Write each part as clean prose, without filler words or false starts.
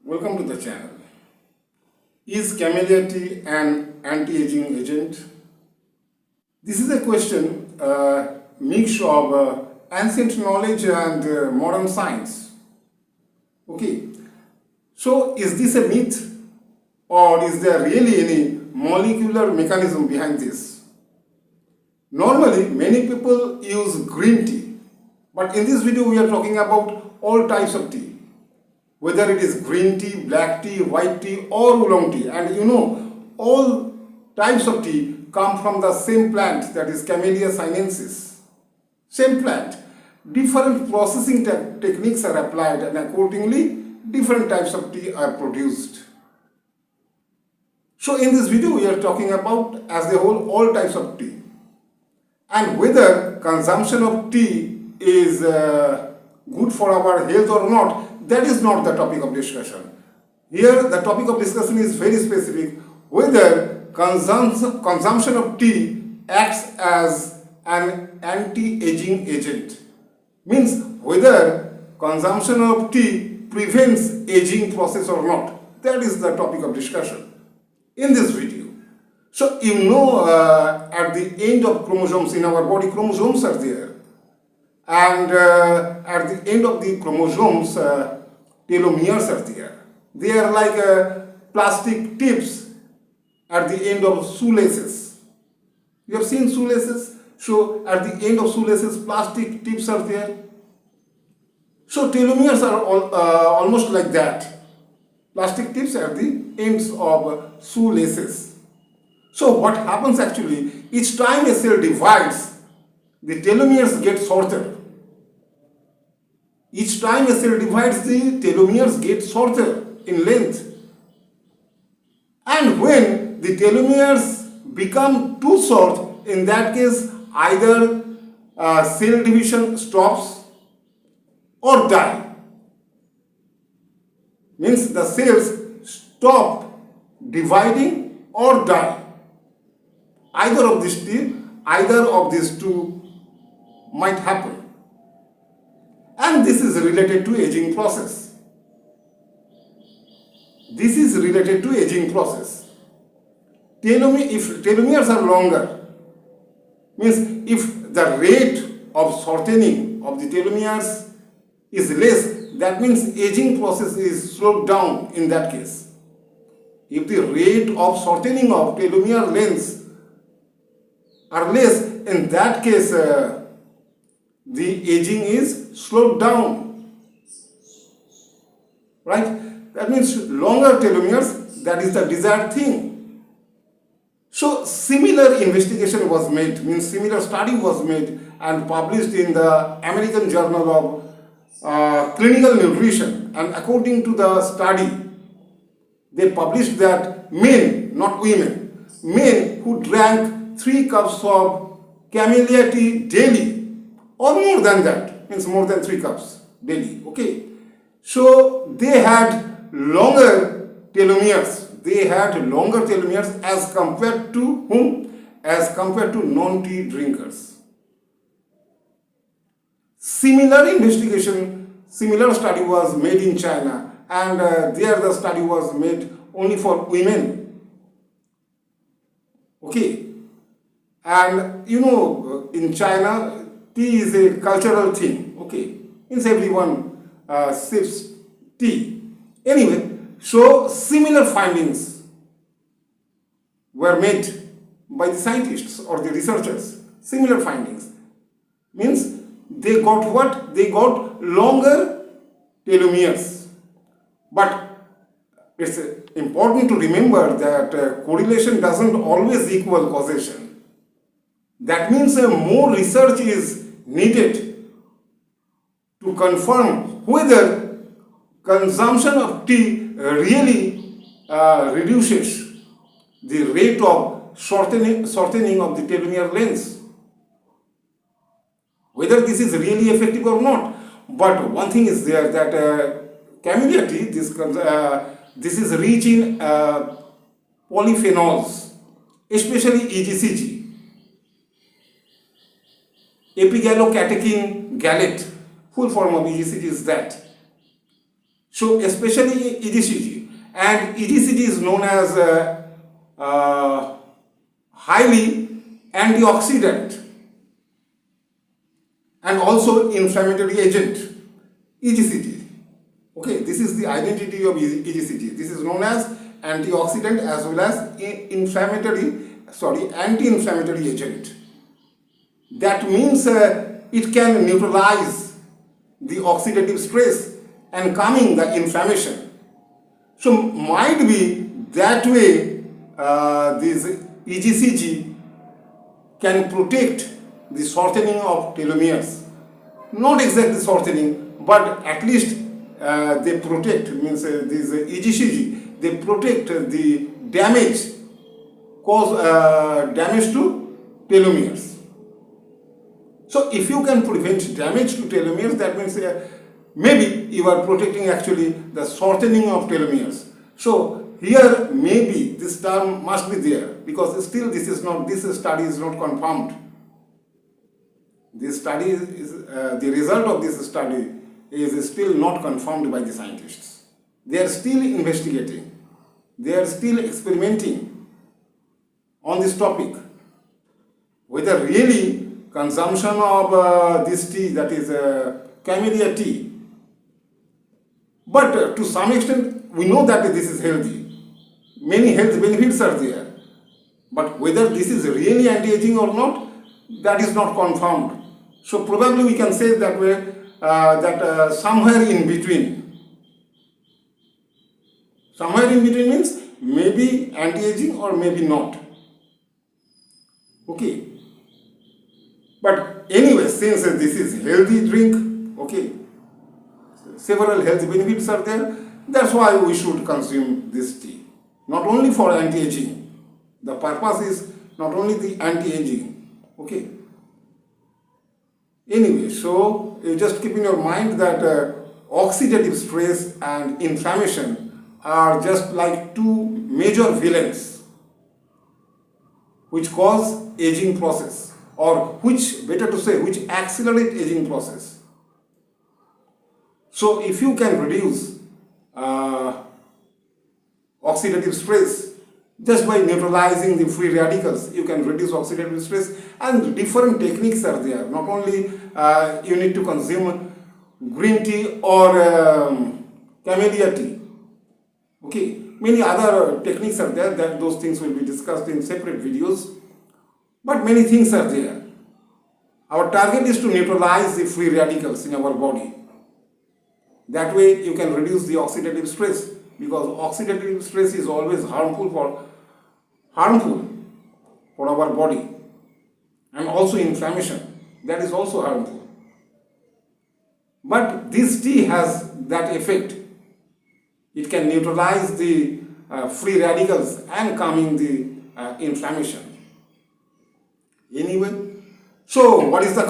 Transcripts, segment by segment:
Welcome to the channel. Is Camellia tea an anti-aging agent? This is a question, mix of ancient knowledge and modern science. Okay, so is this a myth or is there really any molecular mechanism behind this? Normally, many people use green tea, but in this video we are talking about all types of tea. Whether it is green tea, black tea, white tea or oolong tea. And you know, all types of tea come from the same plant, that is Camellia sinensis. Same plant. Different processing techniques are applied and accordingly different types of tea are produced. So in this video we are talking about as a whole all types of tea. And whether consumption of tea is good for our health or not, that is not the topic of discussion. Here the topic of discussion is very specific, whether consumption of tea acts as an anti-aging agent. Means whether consumption of tea prevents aging process or not. That is the topic of discussion in this video. So you know, at the end of chromosomes in our body, chromosomes are there. And at the end of the chromosomes, telomeres are there. They are like plastic tips at the end of shoelaces. You have seen shoelaces? So at the end of shoelaces, plastic tips are there. So telomeres are almost like that. Plastic tips at the ends of shoelaces. So what happens actually, each time a cell divides, the telomeres get shorter. Each time a cell divides, the telomeres get shorter in length. And when the telomeres become too short, in that case, either cell division stops or die. Means the cells stop dividing or die. Either of these two might happen. And this is related to aging process. This is related to aging process. If telomeres are longer, means if the rate of shortening of the telomeres is less, that means aging process is slowed down in that case. If the rate of shortening of telomere lengths are less, in that case the aging is slowed down, right? That means longer telomeres, that is the desired thing. So similar investigation was made, means similar study was made and published in the American Journal of Clinical Nutrition. And according to the study, they published that men, not women, men who drank 3 cups of Camellia tea daily or more than that, means more than 3 cups daily, okay. So they had longer telomeres. They had longer telomeres as compared to whom? As compared to non-tea drinkers. Similar investigation, similar study was made in China, and there the study was made only for women. Okay. And you know, in China, tea is a cultural thing, okay. Means everyone sips tea. Anyway, so similar findings were made by the scientists or the researchers. Similar findings. Means they got what? They got longer telomeres. But it's important to remember that correlation doesn't always equal causation. That means more research is needed to confirm whether consumption of tea really reduces the rate of shortening of the telomere lengths. Whether this is really effective or not. But one thing is there, that Camellia tea, this is rich in polyphenols, especially EGCG. Epigallocatechin gallate, full form of EGCG is that. So especially EGCG, and EGCG is known as highly antioxidant and also inflammatory agent. EGCG. Okay, this is the identity of EGCG. This is known as antioxidant as well as anti-inflammatory agent. That means it can neutralize the oxidative stress and calming the inflammation. So might be that way this EGCG can protect the shortening of telomeres. Not exactly shortening, but at least they protect, means this EGCG, they protect the damage, cause damage to telomeres. So if you can prevent damage to telomeres, that means maybe you are protecting actually the shortening of telomeres. So here maybe this term must be there, because still this study is not confirmed. This study is the result of this study is still not confirmed by the scientists. They are still investigating. They are still experimenting on this topic, whether really consumption of this tea, that is Camellia tea. But to some extent, we know that this is healthy. Many health benefits are there. But whether this is really anti-aging or not, that is not confirmed. So probably we can say that way, somewhere in between. Somewhere in between means maybe anti-aging or maybe not. Okay. But anyway, since this is healthy drink, okay, several health benefits are there, that's why we should consume this tea. Not only for anti-aging. The purpose is not only the anti-aging, okay. Anyway, so you just keep in your mind that oxidative stress and inflammation are just like two major villains which cause aging process, or which, better to say, which accelerate aging process. So if you can reduce oxidative stress just by neutralizing the free radicals, you can reduce oxidative stress, and different techniques are there. Not only you need to consume green tea or Camellia tea. Okay, many other techniques are there, that those things will be discussed in separate videos. But many things are there. Our target is to neutralize the free radicals in our body. That way you can reduce the oxidative stress, because oxidative stress is always harmful for our body, and also inflammation, that is also harmful. But this tea has that effect. It can neutralize the free radicals and calming the inflammation. Anyway, so what is the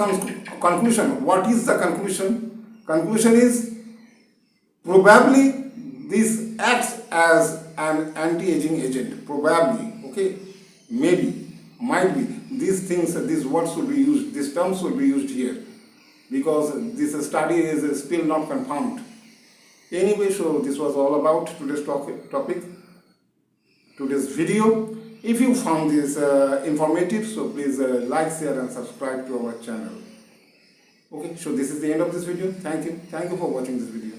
conclusion? What is the conclusion? Conclusion is probably this acts as an anti-aging agent. Probably, okay, maybe, might be. These things, these words should be used, these terms should be used here, because this study is still not confirmed. Anyway, so this was all about today's topic, today's video. If you found this informative, so please like, share and subscribe to our channel. Okay, so this is the end of this video. Thank you for watching this video.